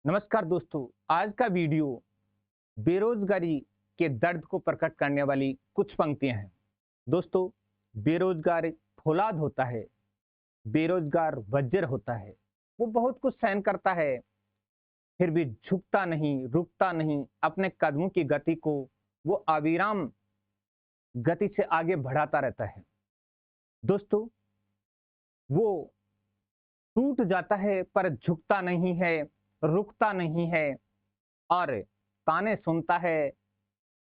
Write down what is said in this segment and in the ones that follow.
नमस्कार दोस्तों, आज का वीडियो बेरोजगारी के दर्द को प्रकट करने वाली कुछ पंक्तियां हैं। दोस्तों, बेरोजगार फौलाद होता है, बेरोजगार वज्र होता है। वो बहुत कुछ सहन करता है, फिर भी झुकता नहीं, रुकता नहीं। अपने कदमों की गति को वो अविराम गति से आगे बढ़ाता रहता है। दोस्तों, वो टूट जाता है पर झुकता नहीं है, रुकता नहीं है और ताने सुनता है,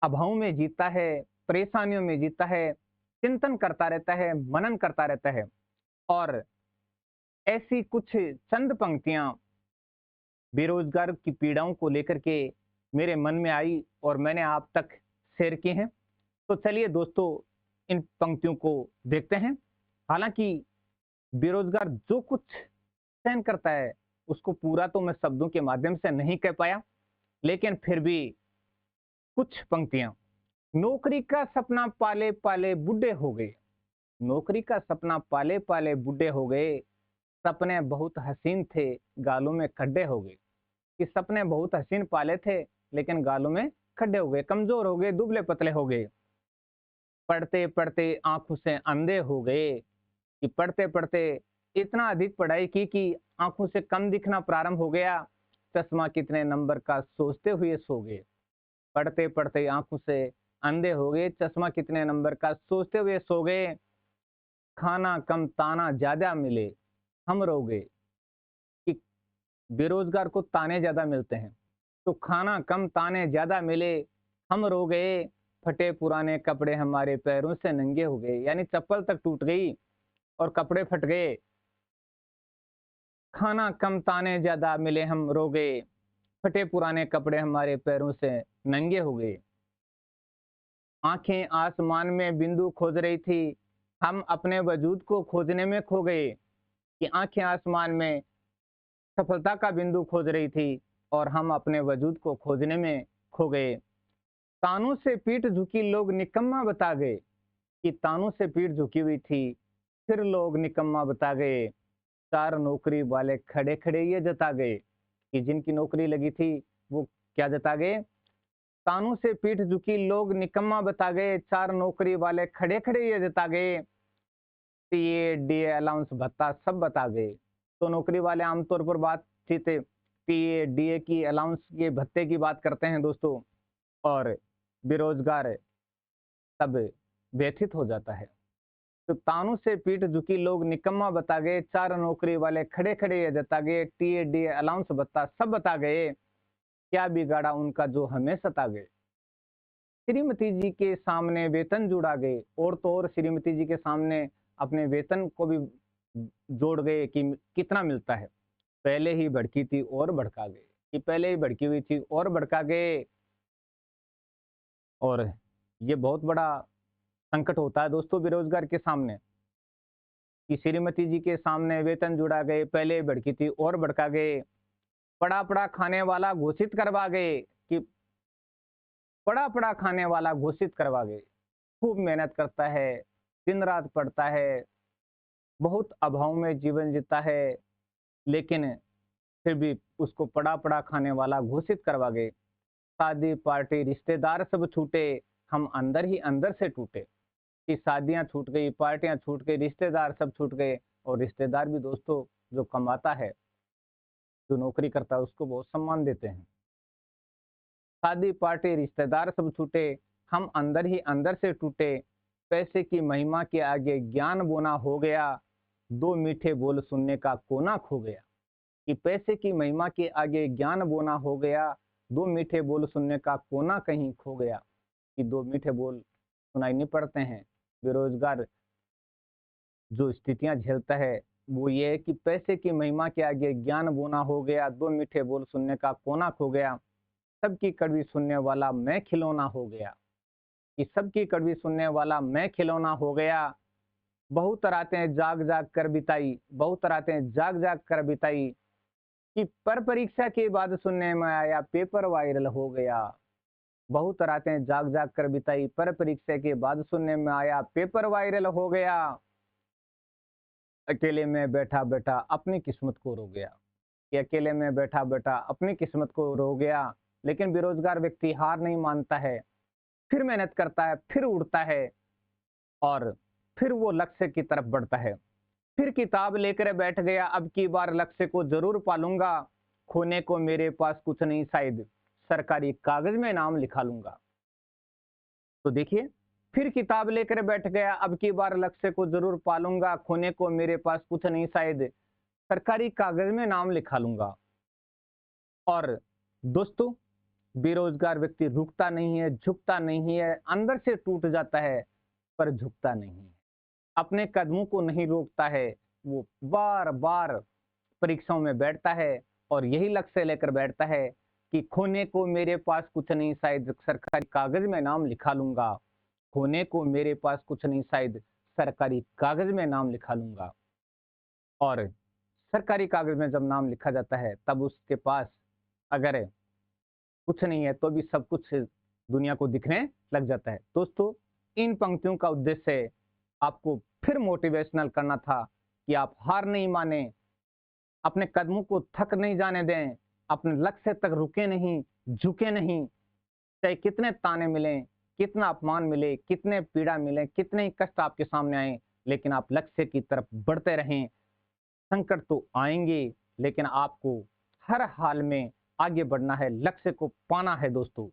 अभाव में जीता है, परेशानियों में जीता है, चिंतन करता रहता है, मनन करता रहता है। और ऐसी कुछ चंद पंक्तियां बेरोजगार की पीड़ाओं को लेकर के मेरे मन में आई और मैंने आप तक शेयर की हैं। तो चलिए दोस्तों, इन पंक्तियों को देखते हैं। हालांकि बेरोजगार जो कुछ सहन करता है उसको पूरा तो मैं शब्दों के माध्यम से नहीं कह पाया, लेकिन फिर भी कुछ पंक्तियां। नौकरी का सपना पाले पाले बूढ़े हो गए। नौकरी का सपना पाले पाले बूढ़े हो गए। सपने बहुत हसीन थे, गालों में खड्डे हो गए। कि सपने बहुत हसीन पाले थे, लेकिन गालों में खड्डे हो गए, कमजोर हो गए, दुबले पतले हो गए। पढ़ते पढ़ते आंखों से अंधे हो गए। कि पढ़ते पढ़ते इतना अधिक पढ़ाई की कि आंखों से कम दिखना प्रारंभ हो गया। चश्मा कितने नंबर का सोचते हुए सो गए। पढ़ते पढ़ते आंखों से अंधे हो गए, चश्मा कितने नंबर का सोचते हुए सो गए। खाना कम ताना ज्यादा मिले, हम रो गए। कि बेरोजगार को ताने ज्यादा मिलते हैं, तो खाना कम ताने ज्यादा मिले, हम रो गए। फटे पुराने कपड़े हमारे पैरों से नंगे हो गए, यानी चप्पल तक टूट गई और कपड़े फट गए। खाना कम ताने ज्यादा मिले, हम रो गए। फटे पुराने कपड़े हमारे पैरों से नंगे हो गए। आंखें आसमान में बिंदु खोज रही थी, हम अपने वजूद को खोजने में खो गए। कि आंखें आसमान में सफलता का बिंदु खोज रही थी और हम अपने वजूद को खोजने में खो गए। तानों से पीठ झुकी लोग निकम्मा बता गए। कि तानों से पीठ झुकी हुई थी, फिर लोग निकम्मा बता गए। चार नौकरी वाले खड़े खड़े ये जता गए। कि जिनकी नौकरी लगी थी वो क्या जता गए? तानों से पीठ झुकी लोग निकम्मा बता गए, चार नौकरी वाले खड़े खड़े ये जता गए। पीए डीए अलाउंस भत्ता सब बता गए। तो नौकरी वाले आमतौर पर बातचीत पीए डीए की अलाउंस के भत्ते की बात करते हैं दोस्तों, और बेरोजगार तब व्यथित हो जाता है। तो तानों से पीठ झुकी लोग निकम्मा बता गए, चार नौकरी वाले खड़े खड़े ये जता गए। टीए डीए अलाउंस भत्ता सब बता गए, क्या बिगाड़ा उनका जो हमें सता गए। श्रीमती जी के सामने वेतन जुड़ा गए, और तो और श्रीमती जी के सामने अपने वेतन को भी जोड़ गए कि कितना मिलता है। पहले ही भड़की थी और भड़का गए। कि पहले ही भड़की हुई थी और भड़का गए। और ये बहुत बड़ा संकट होता है दोस्तों बेरोजगार के सामने। कि श्रीमती जी के सामने वेतन जुड़ा गए, पहले ही भड़की थी और भड़का गए। पड़ा पड़ा खाने वाला घोषित करवा गए। कि पड़ा पड़ा खाने वाला घोषित करवा गए। खूब मेहनत करता है, दिन रात पढ़ता है, बहुत अभाव में जीवन जीता है, लेकिन फिर भी उसको पड़ा पड़ा खाने वाला घोषित करवा गए। शादी पार्टी रिश्तेदार सब छूटे, हम अंदर ही अंदर से टूटे। कि शादियां छूट गई, पार्टियां छूट गई, रिश्तेदार सब छूट गए। और रिश्तेदार भी दोस्तों जो कमाता है, जो नौकरी करता है, उसको बहुत सम्मान देते हैं। शादी पार्टी रिश्तेदार सब छूटे, हम अंदर ही अंदर से टूटे। पैसे की महिमा के आगे ज्ञान बोना हो गया, दो मीठे बोल सुनने का कोना खो गया। कि पैसे की महिमा के आगे ज्ञान बोना हो गया, दो मीठे बोल सुनने का कोना कहीं खो गया। कि दो मीठे बोल सुनाई नहीं पड़ते हैं। बेरोजगार जो स्थितियां झेलता है वो ये है कि पैसे की महिमा के आगे ज्ञान बोना हो गया, दो मीठे बोल सुनने का कोना खो गया। सबकी कड़वी सुनने वाला मैं खिलौना हो गया। कि सबकी कड़वी सुनने वाला मैं खिलौना हो गया। बहुत रातें जाग जाग कर बिताई, बहुत रातें जाग जाग कर बिताई। कि पर परीक्षा के बाद सुनने में आया पेपर वायरल हो गया। बहुत रातें जाग जाग कर बिताई, पर परीक्षा के बाद सुनने में आया पेपर वायरल हो गया। अकेले में बैठा बैठा अपनी किस्मत को रो गया। कि अकेले में बैठा बैठा अपनी किस्मत को रो गया। लेकिन बेरोजगार व्यक्ति हार नहीं मानता है, फिर मेहनत करता है, फिर उड़ता है और फिर वो लक्ष्य की तरफ बढ़ता है। फिर किताब लेकर बैठ गया, अब की बार लक्ष्य को जरूर पालूंगा, खोने को मेरे पास कुछ नहीं शायद सरकारी कागज में नाम लिखा लूंगा। तो देखिए, फिर किताब लेकर बैठ गया, अब की बार लक्ष्य को जरूर पालूंगा, खोने को मेरे पास कुछ नहीं शायद सरकारी कागज में नाम लिखा लूंगा। और दोस्तों, बेरोजगार व्यक्ति रुकता नहीं है, झुकता नहीं है, अंदर से टूट जाता है पर झुकता नहीं है, अपने कदमों को नहीं रोकता है। वो बार बार परीक्षाओं में बैठता है और यही लक्ष्य लेकर बैठता है कि खोने को मेरे पास कुछ नहीं शायद सरकारी कागज में नाम लिखा लूंगा, खोने को मेरे पास कुछ नहीं शायद सरकारी कागज में नाम लिखा लूंगा। और सरकारी कागज में जब नाम लिखा जाता है तब उसके पास अगर कुछ नहीं है तो भी सब कुछ दुनिया को दिखने लग जाता है। दोस्तों, इन पंक्तियों का उद्देश्य आपको फिर मोटिवेशनल करना था कि आप हार नहीं माने, अपने कदमों को थक नहीं जाने दें, अपने लक्ष्य तक रुके नहीं, झुके नहीं, चाहे कितने ताने मिलें, कितना अपमान मिले, कितने पीड़ा मिले, कितने ही कष्ट आपके सामने आए, लेकिन आप लक्ष्य की तरफ बढ़ते रहें। संकट तो आएंगे, लेकिन आपको हर हाल में आगे बढ़ना है, लक्ष्य को पाना है दोस्तों।